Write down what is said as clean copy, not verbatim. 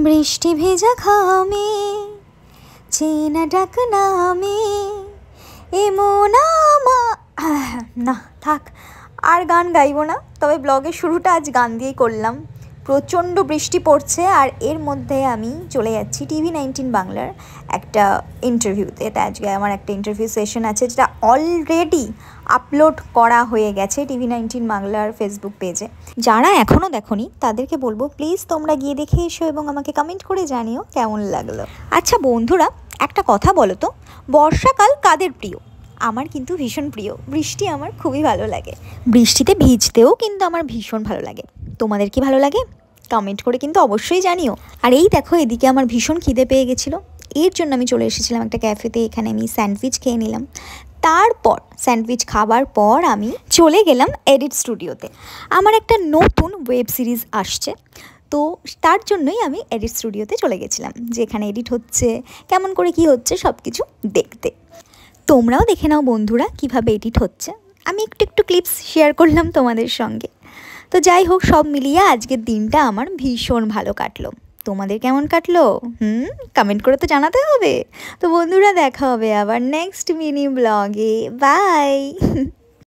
বৃষ্টি ভেজা ঘামে চেনা ডাক নামে এমন না থাক, আর গান গাইবো না। তবে ব্লগের শুরুটা আজ গান দিয়েই করলাম। প্রচণ্ড বৃষ্টি পড়ছে আর এর মধ্যে আমি চলে যাচ্ছি TV19 বাংলার একটা ইন্টারভিউতে। তাই আজকে আমার একটা ইন্টারভিউ সেশন আছে, যেটা অলরেডি আপলোড করা হয়ে গেছে TV19 বাংলার ফেসবুক পেজে। যারা এখনও দেখোনি তাদেরকে বলবো প্লিজ তোমরা গিয়ে দেখে এসো এবং আমাকে কমেন্ট করে জানিও কেমন লাগলো। আচ্ছা বন্ধুরা, একটা কথা বলো তো, বর্ষাকাল কাদের প্রিয়? আমার কিন্তু ভীষণ প্রিয়। বৃষ্টি আমার খুবই ভালো লাগে, বৃষ্টিতে ভিজতেও কিন্তু আমার ভীষণ ভালো লাগে। তোমাদের কি ভালো লাগে? কমেন্ট করে কিন্তু অবশ্যই জানিও। আর এই দেখো, এদিকে আমার ভীষণ খিদে পেয়ে গেছিলো, এর জন্য আমি চলে এসেছিলাম একটা ক্যাফেতে। এখানে আমি স্যান্ডউইচ খেয়ে নিলাম। তারপর স্যান্ডউইচ খাবার পর আমি চলে গেলাম এডিট স্টুডিওতে। আমার একটা নতুন ওয়েব সিরিজ আসছে, তো তার জন্যই আমি এডিট স্টুডিওতে চলে গেছিলাম, যেখানে এডিট হচ্ছে, কেমন করে কি হচ্ছে সব কিছু দেখতে। তোমরাও দেখে নাও বন্ধুরা কিভাবে এডিট হচ্ছে। আমি একটু ক্লিপস শেয়ার করলাম তোমাদের সঙ্গে। তো যাই হোক, সব মিলিয়ে আজকের দিনটা আমার ভীষণ ভালো কাটলো। তোমাদের কেমন কাটলো? কমেন্ট করে তো জানাতে হবে। তো বন্ধুরা, দেখা হবে আবার নেক্সট মিনি ব্লগে। বাই।